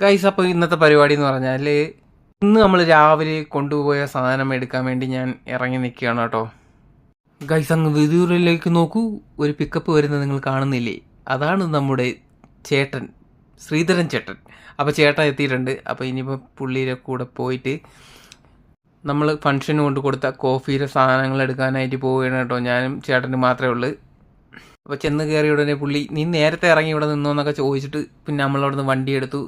Guys, അപ്പോൾ ഇന്നത്തെ പരിപാടി എന്ന് പറഞ്ഞാൽ ഇന്ന് നമ്മൾ രാവിലെ കൊണ്ടുപോയ സാധനം എടുക്കാൻ വേണ്ടി ഞാൻ ഇറങ്ങി നിൽക്കുകയാണ് കേട്ടോ. ഗൈസ്, അങ്ങ് വിദൂരിലേക്ക് നോക്കൂ, ഒരു പിക്കപ്പ് വരുന്നത് നിങ്ങൾ കാണുന്നില്ലേ? അതാണ് നമ്മുടെ ചേട്ടൻ, ശ്രീധരൻ ചേട്ടൻ. അപ്പോൾ ചേട്ടൻ എത്തിയിട്ടുണ്ട്. അപ്പോൾ ഇനിയിപ്പോൾ പുള്ളിയുടെ കൂടെ പോയിട്ട് നമ്മൾ ഫംഗ്ഷന് കൊണ്ട് കൊടുത്ത കോഫിയുടെ സാധനങ്ങൾ എടുക്കാനായിട്ട് പോവുകയാണ് കേട്ടോ. ഞാനും ചേട്ടന് മാത്രമേ ഉള്ളൂ. അപ്പോൾ ചെന്ന് കയറിയ ഉടനെ പുള്ളി നീ നേരത്തെ ഇറങ്ങി ഇവിടെ നിന്നോ എന്നൊക്കെ ചോദിച്ചിട്ട് പിന്നെ നമ്മളവിടെ നിന്ന് വണ്ടി എടുത്തു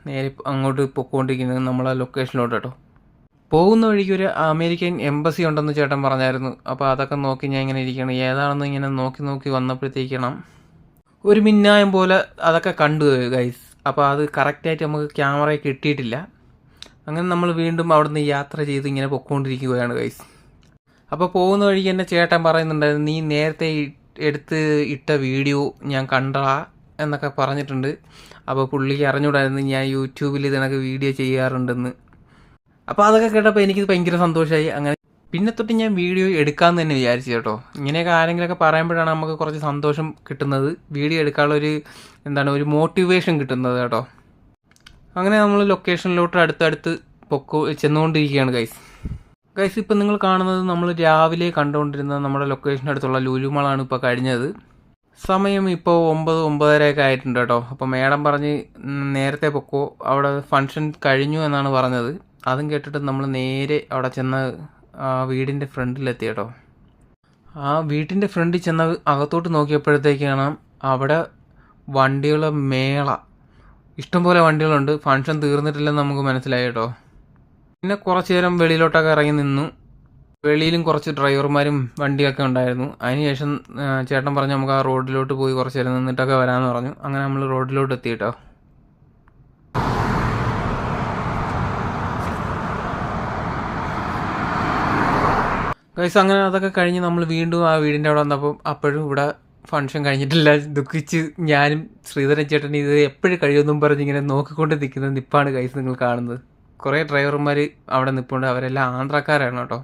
നേരെ അങ്ങോട്ട് പൊയ്ക്കൊണ്ടിരിക്കുന്നത് നമ്മളെ ലൊക്കേഷനിലോട്ട് കേട്ടോ. പോകുന്ന വഴിക്ക് ഒരു അമേരിക്കൻ എംബസി ഉണ്ടെന്ന് ചേട്ടൻ പറഞ്ഞായിരുന്നു. അപ്പോൾ അതൊക്കെ നോക്കി ഞാൻ ഇങ്ങനെ ഇരിക്കണം, ഏതാണെന്ന് ഇങ്ങനെ നോക്കി വന്നപ്പോഴത്തേക്കണം ഒരു മിന്നായം പോലെ അതൊക്കെ കണ്ടു ഗൈസ്. അപ്പോൾ അത് കറക്റ്റായിട്ട് നമുക്ക് ക്യാമറയിൽ കിട്ടിയിട്ടില്ല. അങ്ങനെ നമ്മൾ വീണ്ടും അവിടെ നിന്ന് യാത്ര ചെയ്ത് ഇങ്ങനെ പൊയ്ക്കൊണ്ടിരിക്കുകയാണ് ഗൈസ്. അപ്പോൾ പോകുന്ന വഴിക്ക് എൻ്റെ ചേട്ടൻ പറയുന്നുണ്ടായിരുന്നു നീ നേരത്തെ എടുത്ത് ഇട്ട വീഡിയോ ഞാൻ കണ്ടടാ എന്നൊക്കെ പറഞ്ഞിട്ടുണ്ട്. അപ്പോൾ പുള്ളിക്ക് അറിഞ്ഞൂടായിരുന്നു ഞാൻ യൂട്യൂബിൽ ഇതിനൊക്കെ വീഡിയോ ചെയ്യാറുണ്ടെന്ന്. അപ്പോൾ അതൊക്കെ കേട്ടപ്പോൾ എനിക്ക് ഭയങ്കര സന്തോഷമായി. അങ്ങനെ പിന്നെ തൊട്ട് ഞാൻ വീഡിയോ എടുക്കാമെന്ന് തന്നെ വിചാരിച്ചു കേട്ടോ. ഇങ്ങനെയൊക്കെ ആരെങ്കിലുമൊക്കെ പറയുമ്പോഴാണ് നമുക്ക് കുറച്ച് സന്തോഷം കിട്ടുന്നത്, വീഡിയോ എടുക്കാനുള്ളൊരു ഒരു മോട്ടിവേഷൻ കിട്ടുന്നത് കേട്ടോ. അങ്ങനെ നമ്മൾ ലൊക്കേഷനിലോട്ട് അടുത്തടുത്ത് ചെന്നുകൊണ്ടിരിക്കുകയാണ് ഗൈസ്. ഇപ്പം നിങ്ങൾ കാണുന്നത് നമ്മൾ രാവിലെ കണ്ടുകൊണ്ടിരുന്നത് നമ്മുടെ ലൊക്കേഷനടുത്തുള്ള ലുലു മാളാണ് ഇപ്പോൾ കഴിഞ്ഞത്. സമയം ഇപ്പോൾ 9-9:30 ആയിട്ടുണ്ട് കേട്ടോ. അപ്പോൾ മേഡം പറഞ്ഞ് നേരത്തെ പൊക്കോ, അവിടെ ഫംഗ്ഷൻ കഴിഞ്ഞു എന്നാണ് പറഞ്ഞത്. അതും കേട്ടിട്ട് നമ്മൾ നേരെ അവിടെ ചെന്ന് വീടിൻ്റെ ഫ്രണ്ടിലെത്തി കേട്ടോ. ആ വീട്ടിൻ്റെ ഫ്രണ്ടിൽ ചെന്ന് അകത്തോട്ട് നോക്കിയപ്പോഴത്തേക്കാണ് അവിടെ വണ്ടികളെ മേള, ഇഷ്ടംപോലെ വണ്ടികളുണ്ട്. ഫംഗ്ഷൻ തീർന്നിട്ടില്ലെന്ന് നമുക്ക് മനസ്സിലായി കേട്ടോ. പിന്നെ കുറച്ച് നേരം വെളിയിലോട്ടൊക്കെ ഇറങ്ങി നിന്നു. വെളിയിലും കുറച്ച് ഡ്രൈവർമാരും വണ്ടിയൊക്കെ ഉണ്ടായിരുന്നു. അതിനുശേഷം ചേട്ടൻ പറഞ്ഞു നമുക്ക് ആ റോഡിലോട്ട് പോയി കുറച്ച് നേരം നിന്നിട്ടൊക്കെ വരാമെന്ന് പറഞ്ഞു. അങ്ങനെ നമ്മൾ റോഡിലോട്ട് എത്തി കേട്ടോ. ഗൈസ്, അങ്ങനെ അതൊക്കെ കഴിഞ്ഞ് നമ്മൾ വീണ്ടും ആ വീടിൻ്റെ അവിടെ വന്നപ്പോൾ അപ്പോഴും ഇവിടെ ഫംഗ്ഷൻ കഴിഞ്ഞിട്ടില്ല. ദുഃഖിച്ച് ഞാനും ശ്രീധരൻ ചേട്ടൻ ഇത് എപ്പോഴും കഴിയുമെന്നും പറഞ്ഞ് ഇങ്ങനെ നോക്കിക്കൊണ്ട് നിൽക്കുന്ന നിപ്പാണ് ഗൈസ് നിങ്ങൾ കാണുന്നത്. കുറേ ഡ്രൈവർമാർ അവിടെ നിൽപ്പുണ്ട്. അവരെല്ലാം ആന്ധ്രാക്കാരാണ് കേട്ടോ.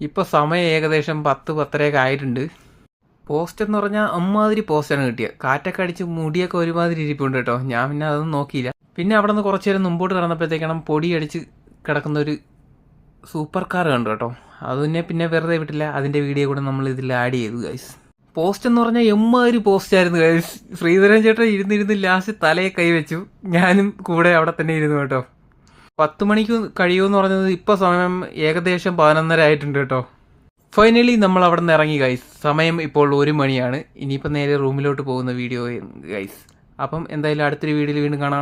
ഇപ്പോൾ സമയം ഏകദേശം 10-10:30 ആയിട്ടുണ്ട്. പോസ്റ്റ് എന്ന് പറഞ്ഞാൽ അമ്മാതിരി പോസ്റ്റാണ് കിട്ടിയത്. കാറ്റൊക്കെ അടിച്ച് മുടിയൊക്കെ ഒരുമാതിരി ഇരിപ്പുണ്ട് കേട്ടോ. ഞാൻ പിന്നെ അതൊന്നും നോക്കിയില്ല. പിന്നെ അവിടെ നിന്ന് കുറച്ച് നേരം മുമ്പോട്ട് കിടന്നപ്പോഴത്തേക്കണം പൊടി അടിച്ച് കിടക്കുന്ന ഒരു സൂപ്പർ കാർ കണ്ടു കേട്ടോ. അത് പിന്നെ വെറുതെ വിട്ടില്ല, അതിൻ്റെ വീഡിയോ കൂടെ നമ്മൾ ഇതിൽ ആഡ് ചെയ്തു ഗൈസ്. പോസ്റ്റ് എന്ന് പറഞ്ഞാൽ എമ്മാതിരി പോസ്റ്റായിരുന്നു ഗൈസ്. ശ്രീധരൻ ചേട്ടൻ ഇരുന്നിരുന്ന് ലാസ്റ്റ് തലയെ കൈവച്ചു. ഞാനും കൂടെ അവിടെ തന്നെ ഇരുന്നു കേട്ടോ. 10 മണിക്ക് കഴിയുമെന്ന് പറഞ്ഞത് ഇപ്പോൾ സമയം ഏകദേശം 11:30 ആയിട്ടുണ്ട് കേട്ടോ. ഫൈനലി നമ്മൾ അവിടെ നിന്ന് ഇറങ്ങി ഗൈസ്. സമയം ഇപ്പോൾ 1 മണിയാണ്. ഇനിയിപ്പോൾ നേരെ റൂമിലോട്ട് പോകുന്ന വീഡിയോ ഗൈസ്. അപ്പം എന്തായാലും അടുത്തൊരു വീഡിയോയിൽ വീണ്ടും കാണാം.